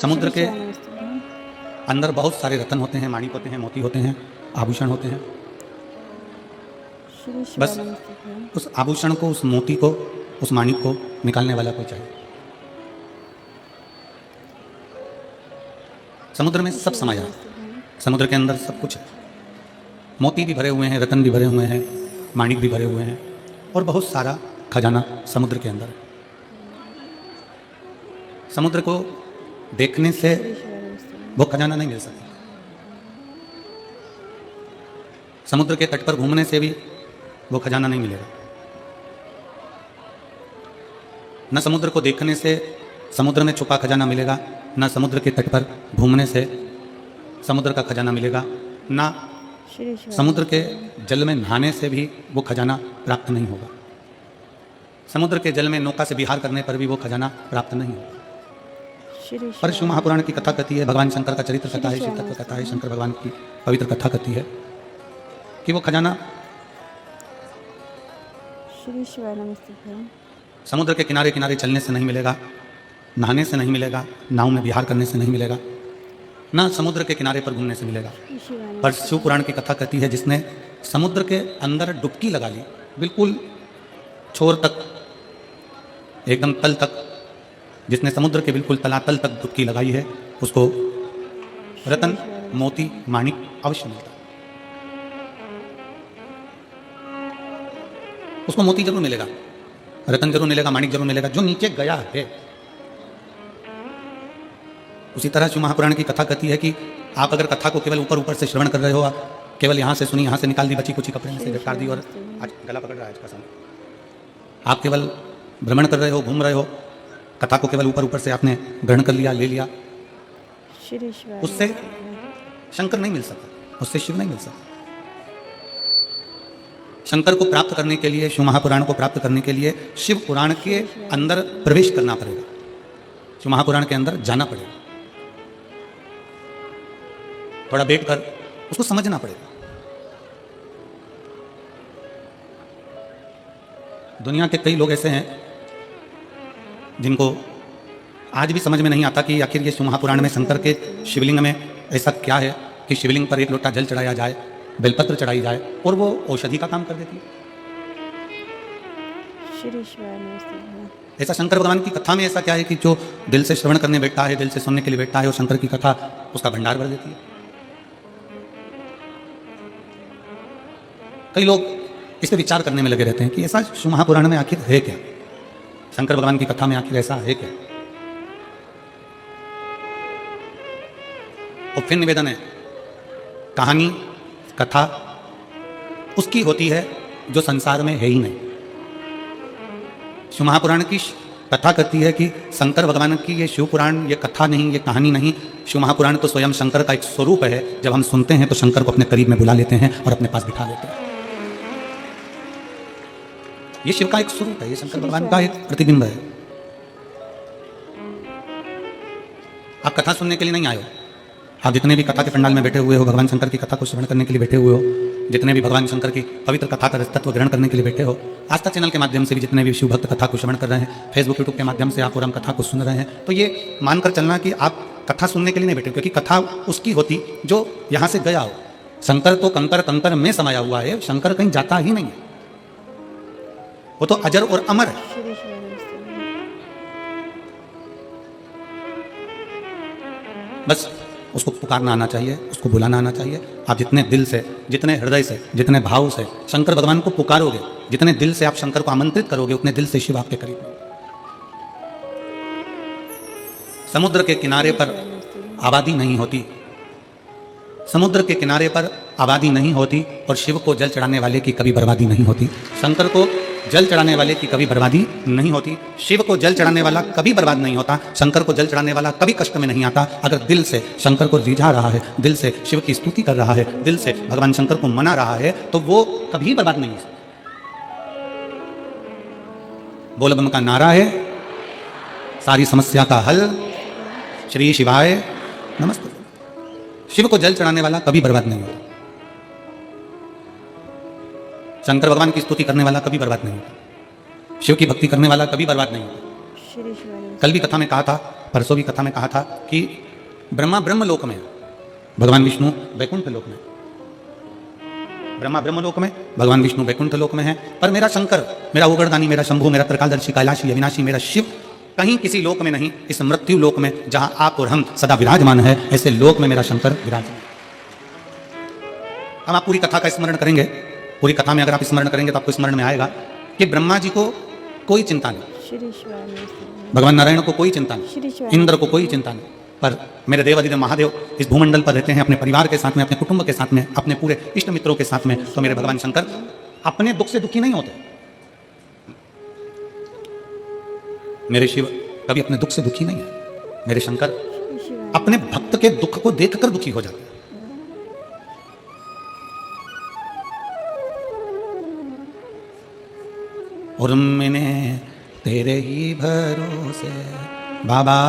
समुद्र श्री के शिवाय नमस्ते। अंदर बहुत सारे रत्न होते हैं, माणिक होते हैं, मोती होते हैं, आभूषण होते हैं। श्री शिवाय बस नमस्ते। उस आभूषण को, उस मोती को, उस माणिक को निकालने वाला कोई चाहिए। समुद्र में सब समाया है, समुद्र के अंदर सब कुछ है। मोती भी भरे हुए हैं, रत्न भी भरे हुए हैं, माणिक भी भरे हुए हैं, और बहुत सारा खजाना समुद्र के अंदर है। समुद्र को देखने से श्री शिवाय नमस्ते। वो खजाना नहीं मिल सकता। समुद्र के तट पर घूमने से भी वो खजाना नहीं मिलेगा। न समुद्र को देखने से समुद्र में छुपा खजाना मिलेगा, न समुद्र के तट पर घूमने से समुद्र का खजाना मिलेगा, न श्री शिवाय समुद्र के जल में नहाने से भी वो खजाना प्राप्त नहीं होगा। समुद्र के जल में नौका से विहार करने पर भी वो खजाना प्राप्त नहीं होगा। श्री शिवाय पर शिव महापुराण की कथा कहती है, भगवान शंकर का चरित्र कथा है, शिव तत्व कथा है, शंकर भगवान की पवित्र कथा कहती है कि वो खजाना श्री शिवाय नमस्ते। समुद्र के किनारे किनारे चलने से नहीं मिलेगा, नहाने से नहीं मिलेगा, नाव में विहार करने से नहीं मिलेगा, ना समुद्र के किनारे पर घूमने से मिलेगा। श्री शिवाय पर शिव पुराण की कथा कहती है, जिसने समुद्र के अंदर डुबकी लगा ली, बिल्कुल छोर तक, एकदम तल तक, जिसने समुद्र के बिल्कुल तलातल तक डुबकी लगाई है, उसको रतन, मोती, माणिक अवश्य मिलता है। उसको मोती जरूर मिलेगा, रतन जरूर मिलेगा, माणिक जरूर मिलेगा, जो नीचे गया है। उसी तरह शिव महापुराण की कथा कहती है कि आप अगर कथा को केवल ऊपर ऊपर से श्रवण कर रहे हो, केवल यहाँ से सुनी, यहाँ से निकाल दी, बची कुची कपड़े में से झटकार दी और आज गला पकड़ रहा है आज का समय, आप केवल भ्रमण कर रहे हो, घूम रहे हो, कथा को केवल ऊपर ऊपर से आपने ग्रहण कर लिया, ले लिया, श्री शिवाय उससे शंकर नहीं मिल सकता, उससे शिव नहीं मिल सकता। शंकर को प्राप्त करने के लिए, शिव महापुराण को प्राप्त करने के लिए शिव पुराण के अंदर प्रवेश करना पड़ेगा, शिव महापुराण के अंदर जाना पड़ेगा, थोड़ा बैठ कर उसको समझना पड़ेगा। दुनिया के कई लोग ऐसे हैं जिनको आज भी समझ में नहीं आता कि आखिर ये शिव महापुराण में शंकर के शिवलिंग में ऐसा क्या है कि शिवलिंग पर एक लोटा जल चढ़ाया जाए, बेलपत्र चढ़ाई जाए और वो औषधि का काम कर देती है। श्री शिवाय नमस्ते। ऐसा शंकर भगवान की कथा में ऐसा क्या है कि जो दिल से श्रवण करने बैठता है, दिल से सुनने के लिए बैठता है, और शंकर की कथा उसका भंडार भर देती है। कई लोग इस पर विचार करने में लगे रहते हैं कि ऐसा शिव महापुराण में आखिर है क्या, शंकर भगवान की कथा में आखिर ऐसा है क्या। और फिर निवेदन है, कहानी, कथा उसकी होती है जो संसार में है ही नहीं। शिव महापुराण की कथा कहती है कि शंकर भगवान की ये शिव पुराण, ये कथा नहीं, ये कहानी नहीं, शिव महापुराण तो स्वयं शंकर का एक स्वरूप है। जब हम सुनते हैं तो शंकर को अपने करीब में बुला लेते हैं और अपने पास बिठा लेते हैं। ये शिव का एक स्वरूप है, ये शंकर भगवान का एक प्रतिबिंब है। आप कथा सुनने के लिए नहीं आए हो, आप जितने भी कथा के पंडाल में बैठे हुए हो, भगवान शंकर की कथा को श्रवण करने के लिए बैठे हुए हो, जितने भी भगवान शंकर की पवित्र कथा का तत्व ग्रहण करने के लिए बैठे हो, आस्था चैनल के माध्यम से भी जितने भी शिव भक्त कथा को श्रवण कर रहे हैं, फेसबुक यूट्यूब के माध्यम से आप पूरम कथा को सुन रहे हैं, तो ये मानकर चलना कि आप कथा सुनने के लिए नहीं बैठे, क्योंकि कथा उसकी होती जो यहाँ से गया हो। शंकर तो कंकर कंकर में समाया हुआ है, शंकर कहीं जाता ही नहीं है, वो तो अजर और अमर है। श्री शिवाय नमस्ते। बस उसको पुकारना आना चाहिए, उसको बुलाना आना चाहिए। आप जितने दिल से, जितने हृदय से, जितने भाव से शंकर भगवान को पुकारोगे, जितने दिल से आप शंकर को आमंत्रित करोगे, उतने दिल से शिव आपके करीब होंगे। समुद्र के किनारे पर आबादी नहीं होती, समुद्र के किनारे पर आबादी नहीं होती, और शिव को जल चढ़ाने वाले की कभी बर्बादी नहीं होती। शंकर को जल चढ़ाने वाले की कभी बर्बादी नहीं होती, शिव को जल चढ़ाने वाला कभी बर्बाद नहीं होता, शंकर को जल चढ़ाने वाला कभी कष्ट में नहीं आता। अगर दिल से शंकर को रिझा रहा है, दिल से शिव की स्तुति कर रहा है, दिल से भगवान शंकर को मना रहा है, तो वो कभी बर्बाद नहीं है। बोल बम का नारा है, सारी समस्या का हल, श्री शिवाय नमस्ते। शिव को जल चढ़ाने वाला कभी बर्बाद नहीं होता, शंकर भगवान की स्तुति करने वाला कभी बर्बाद नहीं होता, शिव की भक्ति करने वाला कभी बर्बाद नहीं होता। श्री शिवाय नमस्ते। कल भी कथा में कहा था परसों भी कथा में कहा था कि ब्रह्मा ब्रह्म लोक में, भगवान विष्णु वैकुंठ लोक में। ब्रह्मा ब्रह्म लोक में, भगवान विष्णु वैकुंठ लोक में है। पर मेरा शंकर, मेरा उगड़दानी, मेरा शंभु, मेरा त्रिकालदर्शी, कैलाशी, अविनाशी, मेरा शिव कहीं किसी लोक में नहीं, इस मृत्यु लोक में जहां आप और हम सदा विराजमान है, ऐसे लोक में मेरा शंकर विराजमान। हम आप पूरी कथा का स्मरण करेंगे। पूरी कथा में अगर आप स्मरण करेंगे तो आपको स्मरण में आएगा कि ब्रह्मा जी को कोई चिंता नहीं, श्री शिवाय नमस्ते। भगवान नारायण को कोई चिंता श्री नहीं, शिवाय इंद्र को कोई चिंता नहीं। पर मेरे देव अधिदेव महादेव इस भूमंडल पर रहते हैं अपने परिवार के साथ में, अपने कुटुंब के साथ में, अपने पूरे इष्ट मित्रों के साथ में। तो मेरे भगवान शंकर अपने दुख से दुखी नहीं होते। मेरे शिव कभी अपने दुख से दुखी नहीं है। मेरे शंकर श्री शिवाय अपने भक्त के दुख को देखकर दुखी हो जाते हैं। और मैंने तेरे ही भरोसे बाबा,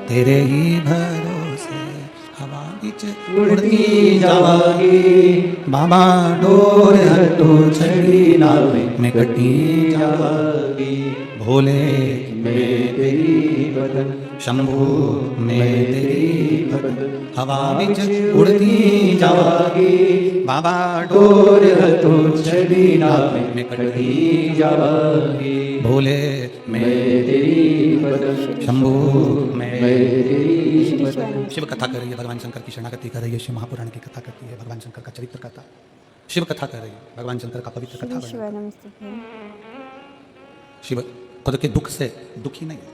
तेरे ही भरोसे हवा बीच उड़ती जावागी बाबा, डोर हटो छड़ी नावे में कटी जावागी, भोले मैं तेरी बदन, शंभू मैं तेरी बदन, हवा बीच उड़ती जावागी बाबा, डोर हटो छड़ी नावे में कटी जावागी, भोले मैं तेरी बदन, शंभू मैं तेरी बदन। शिव कथा कर रही है, भगवान शंकर की शरणागति कर रही है। शिव महापुराण की कथा करती है, भगवान शंकर का चरित्र कथा शिव कथा कर रही है, भगवान शंकर का पवित्र कथा। श्री शिवाय नमस्ते। शिव खुद के दुख से दुखी नहीं है।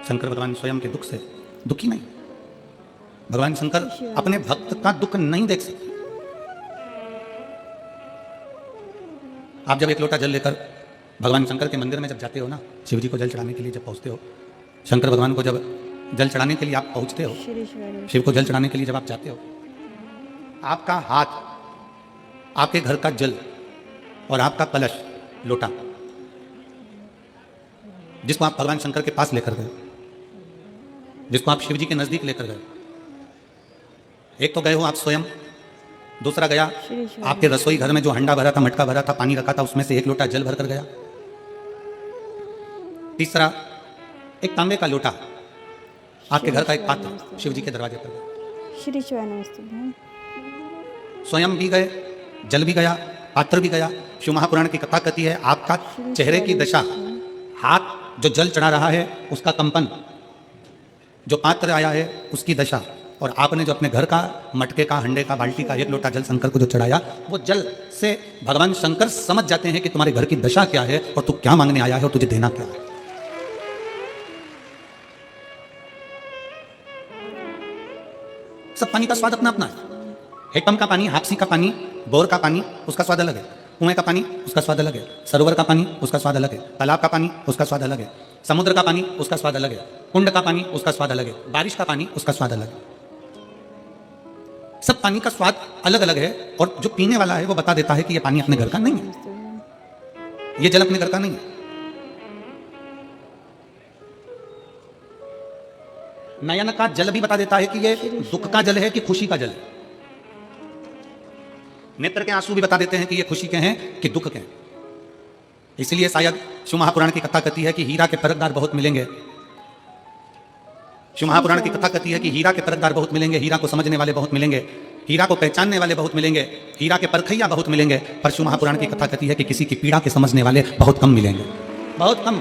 शंकर भगवान स्वयं के दुख से दुखी नहीं। भगवान शंकर अपने भक्त का दुख नहीं देख सकते। आप जब एक लोटा जल लेकर भगवान शंकर के मंदिर में जब जाते हो ना, शिव जी को जल चढ़ाने के लिए जब पहुंचते हो, शंकर भगवान को जब जल चढ़ाने के लिए आप पहुंचते हो, श्री शिवाय नमस्ते। शिव को जल चढ़ाने के लिए जब आप जाते हो, आपका हाथ, आपके घर का जल और आपका कलश, लोटा, जिसको आप भगवान शंकर के पास लेकर गए, जिसको आप शिव जी के नजदीक लेकर गए, एक तो गए हो आप स्वयं, दूसरा गया श्री शिवाय आपके रसोई घर में जो हंडा भरा था, मटका भरा था, पानी रखा था, उसमें से एक लोटा जल भर कर गया। तीसरा एक तांबे का लोटा आपके घर का एक पात्र शिव जी के दरवाजे पर गया। श्री शिवाय नमस्ते। स्वयं भी गए, जल भी गया, पात्र भी गया। शिव महापुराण की कथा कहती है आपका चेहरे की दशा, हाथ जो जल चढ़ा रहा है उसका कंपन, जो पात्र आया है उसकी दशा, और आपने जो अपने घर का मटके का, हंडे का, बाल्टी का एक लोटा जल शंकर को जो चढ़ाया, वो जल से भगवान शंकर समझ जाते हैं कि तुम्हारे घर की दशा क्या है और तू क्या मांगने आया है और तुझे देना क्या है। सब पानी का स्वाद अपना अपना है। हेडपंप का पानी, हापसी का पानी, बोर का पानी, उसका स्वाद अलग है। कुएं का पानी, उसका स्वाद अलग है। सरोवर का पानी, उसका स्वाद अलग है। तालाब का पानी, उसका स्वाद अलग है। समुद्र का पानी, उसका स्वाद अलग है। कुंड का पानी, उसका स्वाद अलग है। बारिश का पानी, उसका स्वाद अलग है। सब पानी का स्वाद अलग अलग है, और जो पीने वाला है वो बता देता है कि ये पानी अपने घर का नहीं है, ये जल अपने घर का नहीं है। नयन का जल भी बता देता है कि ये दुख का जल है कि खुशी का जल है। नेत्र के आंसू भी बता देते हैं कि ये खुशी के हैं कि दुख के हैं। इसलिए शायद शिव महापुराण की कथा कहती है कि हीरा के परखदार बहुत मिलेंगे। शिव महापुराण की कथा कहती है कि हीरा के परखदार बहुत मिलेंगे, हीरा को समझने वाले बहुत मिलेंगे, हीरा को पहचानने वाले बहुत मिलेंगे, हीरा के परखैया बहुत मिलेंगे। पर शिव महापुराण की कथा कहती है कि किसी की पीड़ा के समझने वाले बहुत कम मिलेंगे, बहुत कम।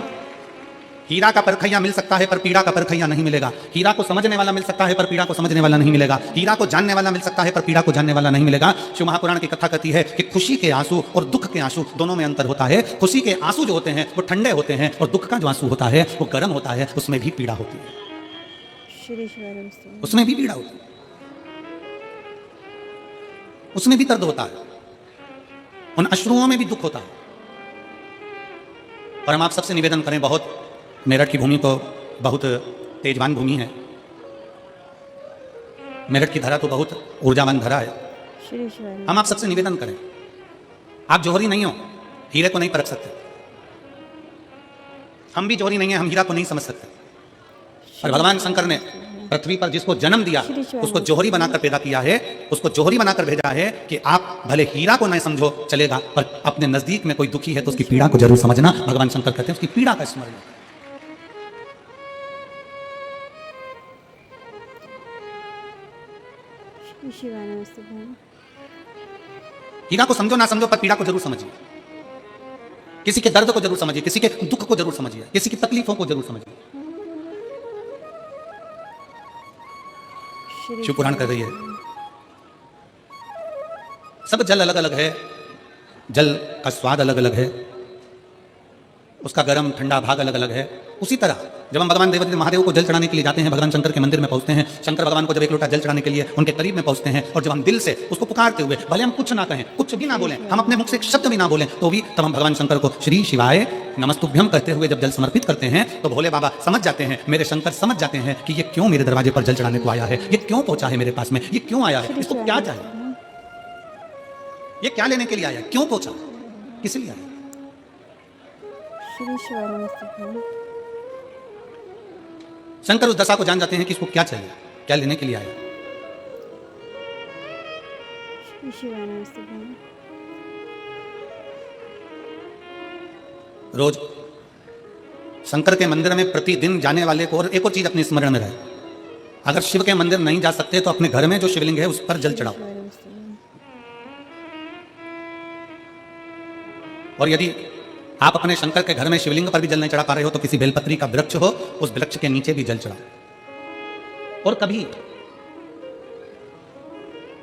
हीरा का परखैया मिल सकता है पर पीड़ा का परखैया नहीं मिलेगा। हीरा को समझने वाला मिल सकता है पर पीड़ा को समझने वाला नहीं मिलेगा। हीरा को जानने वाला मिल सकता है पर पीड़ा को जानने वाला नहीं मिलेगा। शिव महापुराण की कथा कहती है कि खुशी के आंसू और दुख के आंसू दोनों में अंतर होता है। खुशी के आंसू जो होते हैं वो ठंडे होते हैं, और दुख का जो आंसू होता है वो गर्म होता है, उसमें भी पीड़ा होती है, श्री शिवाय नमस्ते। उसमें भी पीड़ा होती है, उसमें भी दर्द होता है, उन अश्रुओं में भी दुख होता है। और हम आप सबसे निवेदन करें, बहुत मेरठ की भूमि तो बहुत तेजवान भूमि है, मेरठ की धरा तो बहुत ऊर्जावान धरा है। श्री शिवाय हम आप सबसे निवेदन करें, आप जौहरी नहीं हो, हीरे को नहीं परख सकते। हम भी जौहरी नहीं है, हम हीरा को नहीं समझ सकते। और भगवान शंकर ने पृथ्वी पर जिसको जन्म दिया उसको जौहरी बनाकर पैदा किया है, उसको जौहरी बनाकर भेजा है कि आप भले हीरा को नहीं समझो चलेगा, पर अपने नजदीक में कोई दुखी है तो उसकी पीड़ा को जरूर समझना। भगवान शंकर कहते हैं उसकी पीड़ा का स्मरण। शिवाय नमस्ते बहन। हीरा को समझो ना समझो, पर पीड़ा को जरूर समझिए। किसी के दर्द को जरूर समझिए, किसी के दुख को जरूर समझिए, किसी की तकलीफों को जरूर समझिए। शिव पुराण कर रही है, सब जल अलग अलग है, जल का स्वाद अलग अलग है, उसका गर्म ठंडा भाग अलग अलग है। उसी तरह जब हम भगवान देवादिदेव महादेव को जल चढ़ाने के लिए जाते हैं, भगवान शंकर के मंदिर में पहुंचते हैं, शंकर भगवान को जब एक लोटा जल चढ़ाने के लिए उनके करीब में पहुंचते हैं, और जब हम दिल से उसको पुकारते हुए, भले हम कुछ ना कहें, कुछ भी ना बोलें, हम अपने मुख से एक शब्द भी ना बोलें, तो भी तब हम भगवान शंकर को श्री शिवाय नमस्तुभ्यम कहते हुए जब जल समर्पित करते हैं, तो भोले बाबा समझ जाते हैं, मेरे शंकर समझ जाते हैं कि ये क्यों मेरे दरवाजे पर जल चढ़ाने को आया है, ये क्यों पहुंचा है मेरे पास में, ये क्यों आया है, इसको क्या चाहिए, ये क्या लेने के लिए आया, क्यों पहुंचा, किस लिए आया। श्री शिवाय नमस्ते बहन। शंकर उस दशा को जान जाते हैं कि इसको क्या चाहिए, क्या लेने के लिए आया। श्री शिवाय नमस्ते बहन। रोज शंकर के मंदिर में प्रतिदिन जाने वाले को, और एक और चीज अपने स्मरण में रहे, अगर शिव के मंदिर नहीं जा सकते तो अपने घर में जो शिवलिंग है उस पर जल चढ़ाओ। शिवाय नमस्ते बहन। और यदि आप अपने शंकर के घर में शिवलिंग पर भी जल नहीं चढ़ा पा रहे हो, तो किसी बेलपत्री का वृक्ष हो, उस वृक्ष के नीचे भी जल चढ़ाओ। और कभी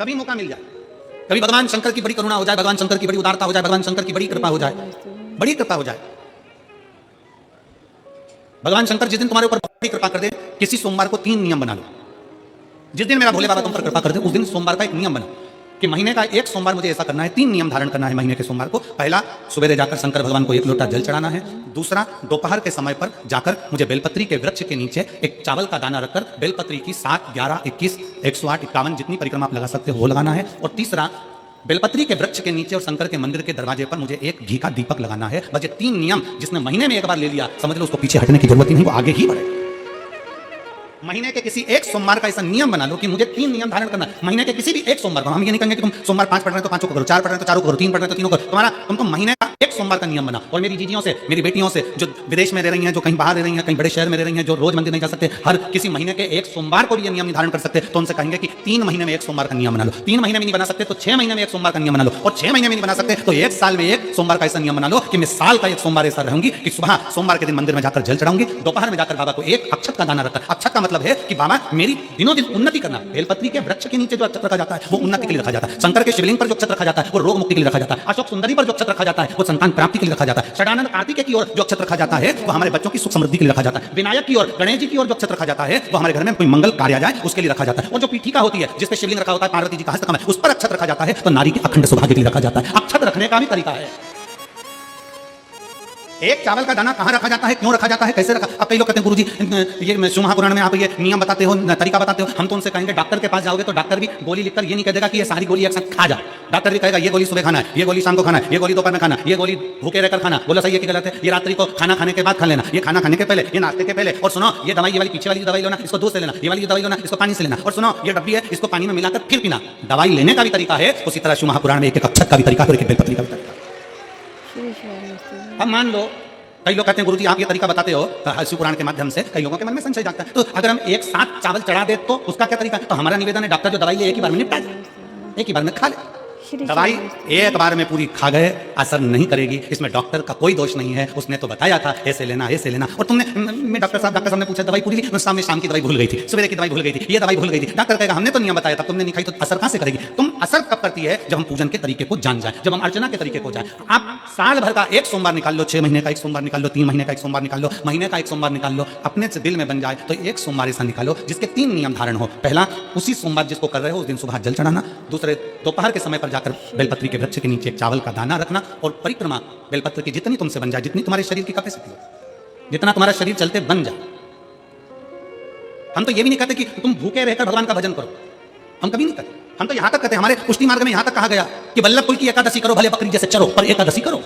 कभी मौका मिल जाए, कभी भगवान शंकर की बड़ी करुणा हो जाए, भगवान शंकर की बड़ी उदारता हो जाए, भगवान शंकर की बड़ी कृपा हो जाए, बड़ी कृपा हो जाए, भगवान शंकर जिस दिन तुम्हारे ऊपर बड़ी कृपा कर दे, किसी सोमवार को 3 नियम बना लो। जिस दिन मेरा भोले बाबा तुम पर कृपा कर दे, उस दिन सोमवार का एक नियम बनाओ कि महीने का एक सोमवार मुझे ऐसा करना है, 3 नियम धारण करना है महीने के सोमवार को। पहला, सवेरे जाकर शंकर भगवान को 1 लोटा जल चढ़ाना है। दूसरा, दोपहर के समय पर जाकर मुझे बेलपत्री के वृक्ष के नीचे एक चावल का दाना रखकर बेलपत्री की 7, 11, 21, 108, 51 जितनी परिक्रमा आप लगा सकते हो वो लगाना है। और तीसरा, बेलपत्री के वृक्ष के नीचे और शंकर के मंदिर के दरवाजे पर मुझे एक घी का दीपक लगाना है। बस ये 3 नियम जिसने महीने में एक बार ले लिया, समझ लो उसको पीछे हटने की जरूरत ही नहीं, वो आगे ही बढ़े। महीने के किसी एक सोमवार का ऐसा नियम बना लो कि मुझे 3 नियम धारण करना है महीने के किसी भी एक सोमवार को। हम ये नहीं कहेंगे कि तुम सोमवार 5 पढ़ रहे हो तो 5 को करो, 4 पढ़ रहे हो तो 4 को करो, 3 पढ़ रहे हो तो 3 को करो। तुम्हारा तुमको महीने का एक सोमवार का नियम बना। और मेरी जीजियों से, मेरी बेटियों से जो विदेश में रह रही हैं, जो कहीं बाहर रह रही हैं, कहीं बड़े शहर में रह रही हैं, जो रोज मंदिर नहीं जा सकते, हर किसी महीने के एक सोमवार को भी ये नियम निर्धारण कर सकते, तो उनसे कहेंगे कि 3 महीने में एक सोमवार का नियम बना लो। 3 महीने में नहीं बना सकते तो 6 महीने में एक सोमवार का नियम बना लो। और 6 महीने में नहीं बना सकते तो 1 साल में एक सोमवार का ऐसा नियम बना लो कि मैं साल का एक सोमवार ऐसा रहूंगी कि सुबह सोमवार के दिन मंदिर में जाकर जल चढ़ाऊंगी, दोपहर में जाकर बाबा को एक अक्षत का दाना रखकर, अक्षत का मतलब है कि बाबा मेरी दिनों दिन उन्नति करना। बेलपत्री के वृक्ष के नीचे जो अक्षत रखा जाता है वो उन्नति के लिए रखा जाता है। शंकर के शिवलिंग पर जो अक्षत रखा जाता है वो रोग मुक्ति के लिए रखा जाता है। अशोक सुंदरी पर जो अक्षत रखा जाता है वो संतान प्राप्ति के लिए रखा जाता है। षडानंद कार्तिकेय की ओर जो अक्षत रखा जाता है वो हमारे बच्चों की सुख समृद्धि के लिए रखा जाता है। विनायक की ओर, गणेश जी की ओर जो अक्षत रखा जाता है वो हमारे घर में कोई मंगल कार्य आ जाए उसके लिए रखा जाता है। और जो पीठिका होती है जिस पे शिवलिंग रखा होता है, पार्वती जी का हस्तकमल, उस पर अक्षत रखा जाता है तो नारी के अखंड सौभाग्य के लिए रखा जाता है। अक्षत रखने का भी तरीका है। एक चावल का दाना कहाँ रखा जाता है, क्यों रखा जाता है, कैसे रखा। अब कई लोग कहते हैं गुरुजी ये शिव महापुराण में आप ये नियम बताते हो, तरीका बताते हो। हम तो उनसे कहेंगे डॉक्टर के पास जाओगे तो डॉक्टर भी गोली लिखकर ये नहीं कह देगा कि ये सारी गोली एक साथ खा जा। डॉक्टर भी कहेगा ये गोली सुबह खाना है, ये गोली शाम को खाना है, ये गोली दोपहर में खाना, ये गोली भूखे रहकर खाना। बोला सही है कि गलत है? ये रात्रि को खाना खाने के बाद खा लेना, ये खाना खाने के पहले, ये नाश्ते के पहले। और सुनो ये दवाई, ये वाली पीछे वाली दवाई लेना, इसको दूध से लेना, ये वाली दवाई लेना, इसको पानी से लेना। और सुनो ये डब्बी है, इसको पानी में मिलाकर फिर पीना। दवाई लेने का भी तरीका है, उसी तरह शिव महापुराण में एक अक्षत का भी तरीका और एक बेलपत्री का भी तरीका। श्री शिवाय नमस्ते। अब मान लो कई लोग कहते हैं गुरुजी आप ये तरीका बताते हो शिव पुराण के माध्यम से, कई लोगों के मन में संशय जाता है। तो अगर हम एक साथ चावल चढ़ा दे तो उसका क्या तरीका है? तो हमारा निवेदन है डॉक्टर जो दवाई ले एक ही बार में निपटा दे, एक ही बार में खा ले। दवाई एक बार में पूरी खा गए असर नहीं करेगी, इसमें डॉक्टर का कोई दोष नहीं है। उसने तो बताया था ऐसे लेना, ऐसे लेना। और तुमने, मैं डॉक्टर साहब ने पूछा दवाई पूरी ली, शाम की दवाई भूल गई थी, सवेरे की दवाई भूल गई थी, ये दवाई भूल गई थी। डॉक्टर कहेगा हमने तो नियम बताया था, तुमने नहीं खाई तो असर कहां से करेगी? तुम असर कब करती है? जब हम पूजन के तरीके को जान जाए, जब हम अर्चना के तरीके को जाए। आप साल भर का एक सोमवार निकाल लो, 6 महीने का एक सोमवार निकाल लो, 3 महीने का एक सोमवार निकाल लो, महीने का एक सोमवार निकाल लो, अपने से दिल में बन जाए तो एक सोमवार ऐसा निकालो जिसके 3 नियम धारण हो। पहला, उसी सोमवार जिसको कर रहे हो उस दिन सुबह जल चढ़ाना। दूसरे, दोपहर के समय पर जाकर बेलपत्री के वृक्ष के नीचे एक चावल का दाना रखना। और परिक्रमा बेलपत्र की जितनी तुमसे बन जाए, जितनी तुम्हारे शरीर की कैपेसिटी हो, जितना तुम्हारा शरीर चलते बन जाए। हम तो ये भी नहीं कहते कि तुम भूखे रहकर भगवान का भजन करो, हम कभी नहीं कहते। हम तो यहां तक कहते हैं, हमारे पुष्टि मार्ग में यहां तक कहा गया कि वल्लभ कुल की एकादशी करो, भले बकरी जैसे चरो पर एकादशी करो।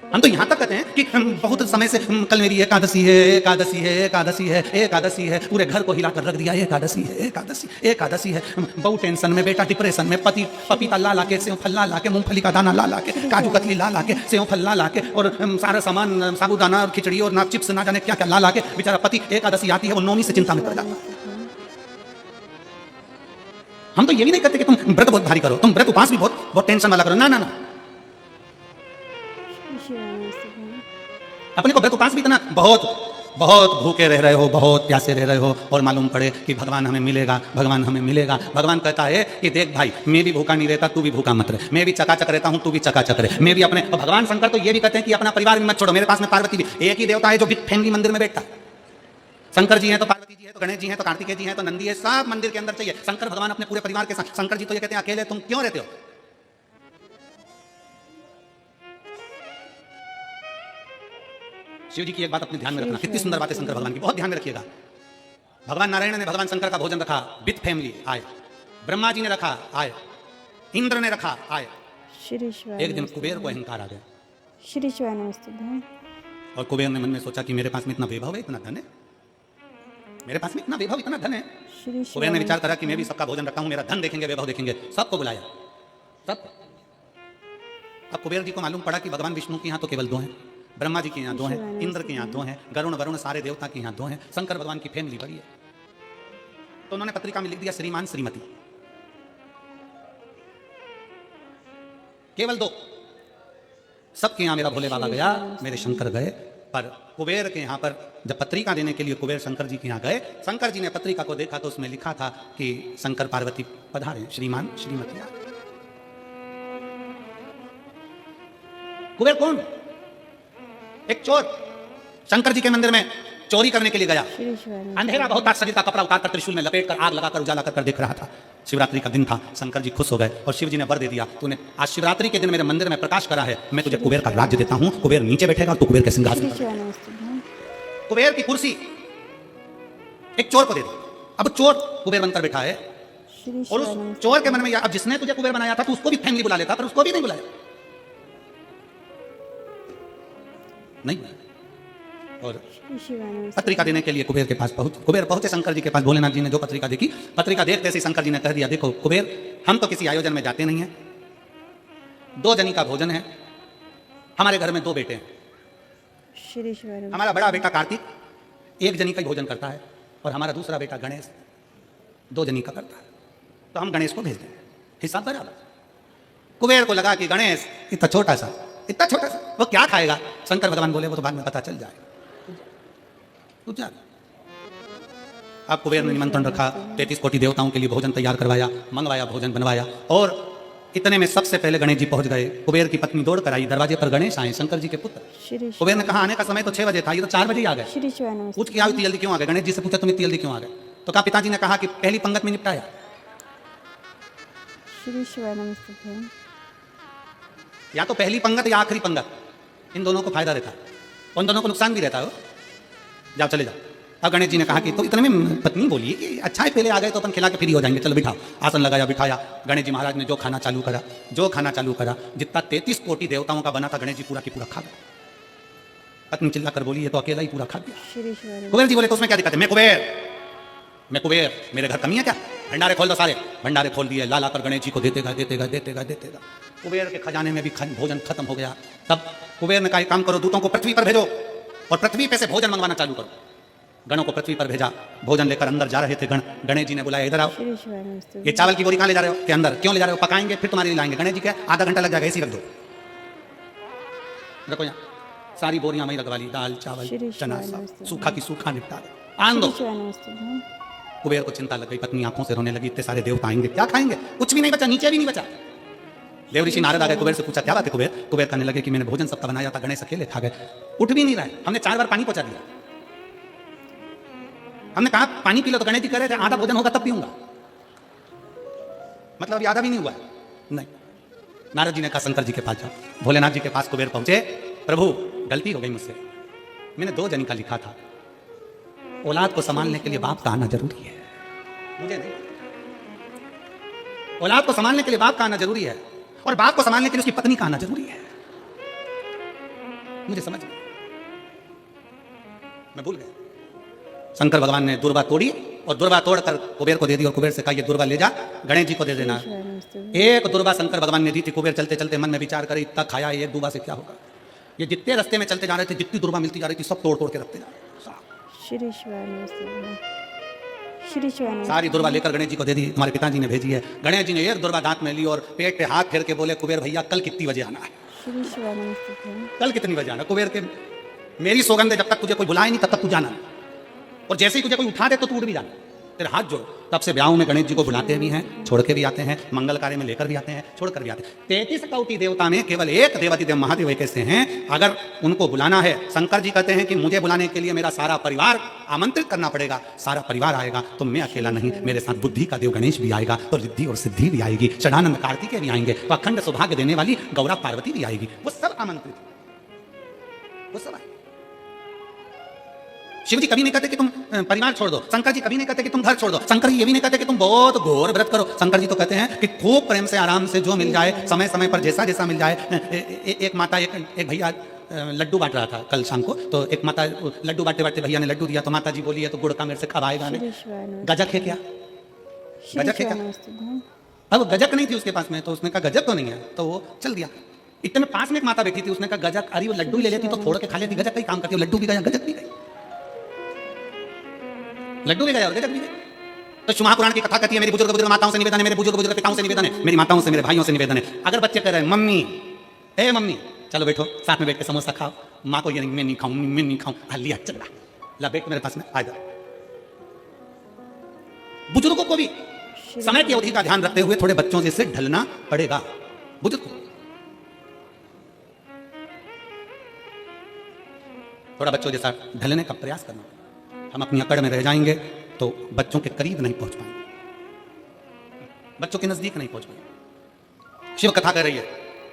हम तो यहां तक कहते हैं कि बहुत समय से कल मेरी एकादशी है, एकादशी है, एकादशी है, एकादशी है, पूरे घर को हिलाकर रख दिया, एकादशी है, एकादशी, एकादशी है। बहु टेंशन में, बेटा डिप्रेशन में, पति पपीता ला ला के, सेव फल ला ला के, मूंगफली का दाना ला ला के, काजू कतली ला ला के, सेव फल ला ला के, और सारा सामान साबुदाना और खिचड़ी और ना चिप्स ना जाने क्या क्या ला ला के, बेचारा पति एकादशी आती है वो नौमी से चिंता में पड़ जाता है। हम तो ये भी नहीं कहते कि तुम व्रत बहुत भारी करो, तुम व्रत उपास भी बहुत बहुत टेंशन वाला करो, ना ना ना। श्री शिवाय नमस्ते भगवान। अपने को व्रत उपास भी इतना बहुत बहुत भूखे रह रहे हो, बहुत प्यासे रह रहे हो, और मालूम पड़े कि भगवान हमें मिलेगा, भगवान हमें मिलेगा। भगवान कहता है कि देख भाई, मैं भी भूखा नहीं रहता, तू भी भूखा मत रहे, मैं भी चकाचक रहता हूँ, तू भी चकाचक रहे, मैं भी अपने। और भगवान शंकर तो ये भी कहते हैं कि अपना परिवार भी मत छोड़ो। मेरे पास में पार्वती भी, एक ही देवता है जो बिग फैमिली मंदिर में बैठता है। शंकर जी हैं तो पार्वती जी है, तो गणेश जी हैं, तो कार्तिकेय जी हैं, तो नंदी है, सब मंदिर के अंदर चाहिए। शंकर भगवान अपने पूरे परिवार के साथ। शंकर जी तो ये कहते हैं अकेले तुम क्यों रहते हो। शिव जी की एक बात अपने ध्यान में रखना, कितनी सुंदर बात है शंकर भगवान की, बहुत ध्यान में रखिएगा। भगवान नारायण ने भगवान शंकर का भोजन रखा, विथ फैमिली आए। ब्रह्मा जी ने रखा, आए। इंद्र ने रखा, आए। श्री शिवाय एक दिन नमस्ते कुबेर को भगवान। अहंकार आ गया, श्री शिवाय नमस्ते भगवान। और कुबेर ने मन में सोचा कि मेरे पास में इतना वैभव है, इतना धन है, मेरे पास में इतना वैभव, इतना धन है। श्री कुबेर शिवाय ने विचार नमस्ते करा कि मैं भी सबका भोजन रखता हूँ, मेरा धन देखेंगे, वैभव देखेंगे, सबको बुलाया, सब। अब कुबेर जी को मालूम पड़ा कि भगवान विष्णु के यहाँ तो केवल दो हैं, ब्रह्मा जी के यहाँ दो हैं, इंद्र के यहाँ दो हैं, गरुण वरुण सारे देवता के यहाँ दो हैं, शंकर भगवान की फैमिली बड़ी है। तो उन्होंने पत्रिका में लिख दिया श्रीमान श्रीमती, केवल दो। सबके यहाँ मेरा भोले बाबा गया, मेरे शंकर गए, पर कुबेर के यहाँ पर जब पत्रिका देने के लिए कुबेर शंकर जी के यहाँ गए, शंकर जी ने पत्रिका को देखा तो उसमें लिखा था कि शंकर पार्वती पधारे, श्रीमान श्रीमती। कुबेर कौन? एक चोर शंकर जी के मंदिर में चोरी करने के लिए गया। श्री शिवाय नमस्ते। अंधेरा बहुत था, शरीर का कपड़ा उतार कर त्रिशूल में लपेट कर आग लगाकर उजाला कर देख रहा था। शिवरात्रि का दिन था, शंकर जी खुश हो गए और शिव जी ने वर दे दिया, तूने आज शिवरात्रि के दिन मेरे मंदिर में प्रकाश करा है, मैं तुझे कुबेर का राज्य देता हूँ, कुबेर नीचे बैठेगा और तू कुबेर के सिंहासन श्री पर। शिवाय नमस्ते भगवान। कुबेर की कुर्सी एक चोर को दे दी, अब चोर कुबेर बनकर बैठा है, श्री और शिवाय उस नमस्ते। चोर के मन में अब जिसने तुझे कुबेर बनाया था तो उसको भी फैमिली बुला लेता, पर उसको भी नहीं बुलाया। नहीं, और श्री शिवाय नमस्ते। पत्रिका देने के लिए कुबेर के पास कुबेर पहुंचे शंकर जी के पास। भोलेनाथ जी ने जो पत्रिका देखी, पत्रिका देखते से शंकर जी ने कह दिया, देखो कुबेर, हम तो किसी आयोजन में जाते नहीं हैं, दो जनी का भोजन है, हमारे घर में दो बेटे हैं, श्री शिवाय नमस्ते। हमारा बड़ा बेटा कार्तिक एक जनी का ही भोजन करता है, और हमारा दूसरा बेटा गणेश दो जनी का करता है, तो हम गणेश को भेज देंगे, हिसाब बराबर। कुबेर को लगा कि गणेश इतना छोटा सा वो क्या खाएगा। शंकर भगवान बोले वो तो बाद में पता चल जाएगा, अब कुबेर ने निमंत्रण रखा, 33 कोटि देवताओं के लिए भोजन तैयार करवाया, मंगवाया, भोजन बनवाया, और इतने में सबसे पहले गणेश जी पहुंच गए। कुबेर की पत्नी दौड़ कर आई, दरवाजे पर गणेश आए, शंकर जी के पुत्र। श्री कुबेर ने कहा आने का समय तो 6 बजे था, ये तो 4 बजे ही आ गए। श्री शिवाय नमस्ते। पूछ के आओ इतनी जल्दी क्यों आ गए। गणेश जी से पूछा तुम इतनी जल्दी क्यों आ गए, तो कहा पिताजी ने कहा कि पहली पंगत में निपटाया। श्री शिवाय नमस्ते भगवान। या तो पहली पंगत या आखिरी पंगत, इन दोनों को फायदा रहता है, उन दोनों को नुकसान भी रहता है। जाओ चले जाओ। अब गणेश जी ने कहा कि तो इतने में पत्नी बोली कि अच्छा है पहले आ गए तो अपन खिला के फ्री हो जाएंगे, चलो बिठाओ। आसन लगाया, बिठाया। गणेश जी महाराज ने जो खाना चालू करा, जितना 33 कोटि देवताओं का बना था गणेश जी पूरा की पूरा खा गए। पत्नी चिल्ला कर बोली ये तो अकेला ही पूरा खा गया। श्री शिवाय नमस्ते। कुबेर जी बोले तो उसमें क्या दिक्कत है, मैं कुबेर, मेरे घर कमी है क्या, भंडारे खोल दो सारे। भंडारे खोल दिए, ला कर गणेश जी को देते गए। कुबेर के खजाने में भी भोजन खत्म हो गया। तब कुबेर ने कहा काम करो, दूतों को पृथ्वी पर भेजो और पृथ्वी पे से भोजन मंगवाना चालू करो। गणों को पृथ्वी पर भेजा, भोजन लेकर अंदर जा रहे थे गण। गणेश जी ने बुलाया इधर आओ, श्री शिवाय नमस्ते। ये चावल की बोरी कहाँ ले जा रहे हो, के अंदर क्यों ले जा रहे हो, पकाएंगे फिर तुम्हारे लिए लाएंगे। गणेश जी क्या आधा घंटा लग जाएगा, ऐसी रख दो, रखो यहाँ। सारी बोरियां वहीं रखवा ली, दाल चावल श्री चना शिवाय सब नमस्ते। सूखा की सूखा निपटा दो, आन दो। श्री शिवाय नमस्ते भगवान। कुबेर को चिंता लग गई, पत्नी आंखों से रोने लगी, इतने सारे देवता आएंगे क्या खाएंगे, कुछ भी नहीं बचा, नीचे भी नहीं बचा। देव ऋषि नारद आ गए, कुबेर से पूछा क्या बात है कुबेर। कुबेर कहने लगे कि मैंने भोजन सबका बनाया था, गणेश अकेले खा गए, उठ भी नहीं रहा है, हमने 4 बार पानी पहुंचा दिया। हमने कहा पानी पी लो, तो गणेश जी कह रहे थे आधा भोजन होगा तब पीऊंगा, मतलब अभी आधा भी नहीं हुआ है। नहीं, नारद जी ने कहा शंकर जी के पास जाओ। भोलेनाथ जी के पास कुबेर पहुंचे, प्रभु गलती हो गई मुझसे, मैंने 2 जनी का लिखा था, औलाद को संभालने के लिए बाप का आना जरूरी है, मुझे नहीं। औलाद को संभालने के लिए बाप का आना जरूरी है, और बाप को संभालने के लिए उसकी पत्नी का आना जरूरी है, मुझे समझ में, मैं भूल गया। शंकर भगवान ने दुर्वा तोड़ी और दुर्वा तोड़कर कुबेर को दे दी, और कुबेर से कहा ये दुर्वा ले जा, गणेश जी को दे देना। श्री शिवाय नमस्ते भगवान। एक दुर्वा शंकर भगवान ने दी थी। कुबेर चलते चलते मन में विचार करे इतना खाया एक दुर्वा से क्या होगा। ये जितने रास्ते में चलते जा रहे थे, जितनी दुर्वा मिलती जा रही थी, सब तोड़ तोड़ के रखते जा रहे थे। श्री शिवाय नमस्ते भगवान। श्री शिवाय नमस्ते। सारी दुर्वा लेकर गणेश जी को दे दी, हमारे पिताजी ने भेजी है। गणेश जी ने एक दुर्वा दांत में ली और पेट पे हाथ फेर के बोले, कुबेर भैया कल कितनी बजे आना है? श्री शिवाय नमस्ते भैया। कल कितनी बजे आना? कुबेर के मेरी सौगंध है, जब तक तुझे कोई बुलाए नहीं तब तक तू जाना नहीं, और जैसे ही तुझे कोई उठा दे तो तू उड़ भी जाना, तेरे हाथ जोड़। तब से ब्याहों में गणेश जी को बुलाते भी हैं, छोड़ के भी आते हैं, मंगल कार्य में लेकर भी आते हैं, छोड़ कर भी आते हैं। 33 कोटि देवता में केवल एक देवादिदेव महादेव एक ऐसे हैं, अगर उनको बुलाना है, शंकर जी कहते हैं कि मुझे बुलाने के लिए मेरा सारा परिवार आमंत्रित करना पड़ेगा, सारा परिवार आएगा तो मैं अकेला नहीं, मेरे साथ बुद्धि का देव गणेश भी आएगा, तो रिद्धि और सिद्धि भी आएगी, षडानंद कार्तिकेय भी आएंगे, तो अखंड सौभाग्य देने वाली गौरा पार्वती भी आएगी, वो सब आमंत्रित, वो सब आएंगे। शिव जी कभी नहीं कहते कि तुम परिवार छोड़ दो, शंकर जी कभी नहीं कहते कि तुम घर छोड़ दो, शंकर जी ये भी नहीं कहते कि तुम बहुत घोर व्रत करो। शंकर जी तो कहते हैं कि खूब प्रेम से आराम से जो मिल जाए, समय समय पर जैसा जैसा मिल जाए। एक माता एक भैया लड्डू बांट रहा था कल शाम को, तो एक माता लड्डू बांटते बांटते भैया ने लड्डू दिया, तो माता जी बोली है तो गुड़ का मेरे से खवाएगा नहीं, गजक है क्या? गजक है क्या? अब गजक नहीं थी उसके पास में, तो उसने कहा गजक तो नहीं है, तो वो चल दिया। इतने में पास में एक माता बैठी थी, उसने कहा गजक, अरे वो लड्डू ले लेती तो फोड़ के खा लेती, गजक का ही काम करती है, लड्डू भी गया गजक भी गया, लड्डू भी गया और गजक भी गया। तो शिव महापुराण की कथा कहती है, मेरी बुजुर्ग माताओं से निवेदन है, मेरे बुजुर्ग पिताओं से निवेदन है, मेरी माताओं से मेरे भाइयों से निवेदन है, अगर बच्चे कह रहे हैं मम्मी, ए मम्मी चलो बैठो साथ में बैठ के समोसा खाओ, माँ को ये नहीं, मैं नहीं खाऊं, मैं नहीं खाऊं, हल्ली चल रहा, ला बैठ मेरे पास में आ जा। बुजुर्गों को भी समय की अवधि का ध्यान रखते हुए थोड़े बच्चों जैसे ढलना पड़ेगा। बुजुर्ग को थोड़ा बच्चों जैसा ढलने का प्रयास करना। हम अपनी अकड़ में रह जाएंगे तो बच्चों के करीब नहीं पहुंच पाएंगे, बच्चों के नजदीक नहीं पहुंच पाएंगे। शिव कथा कर रही है,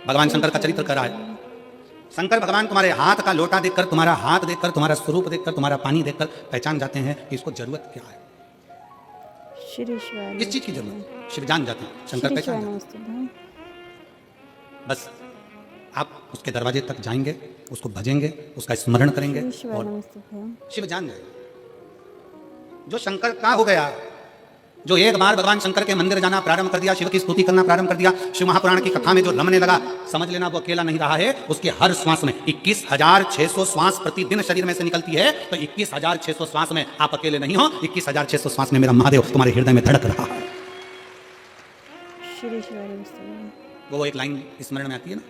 भगवान शंकर का चरित्र कर रहा है। शंकर भगवान तुम्हारे हाथ का लोटा देखकर, तुम्हारा हाथ देखकर, तुम्हारा स्वरूप देखकर, तुम्हारा पानी देखकर पहचान जाते हैं कि इसको जरूरत क्या है, किस चीज की जरूरत। शिव जान जाते हैं, शंकर पहचान जाते हैं। बस आप उसके दरवाजे तक जाएंगे, उसको भजेंगे, उसका स्मरण करेंगे और शिव जान जाएंगे। जो शंकर का हो गया, जो एक बार भगवान शंकर के मंदिर जाना प्रारंभ कर दिया, शिव की स्तुति करना प्रारंभ कर दिया, शिव महापुराण की कथा में जो रमने लगा, समझ लेना वो अकेला नहीं रहा है। उसके हर श्वास में 21,600 श्वास प्रतिदिन शरीर में से निकलती है, तो 21,600 श्वास में आप अकेले नहीं हो, 21,600 श्वास में मेरा महादेव तुम्हारे हृदय में धड़क रहा है। वो एक लाइन स्मरण में आती है ना,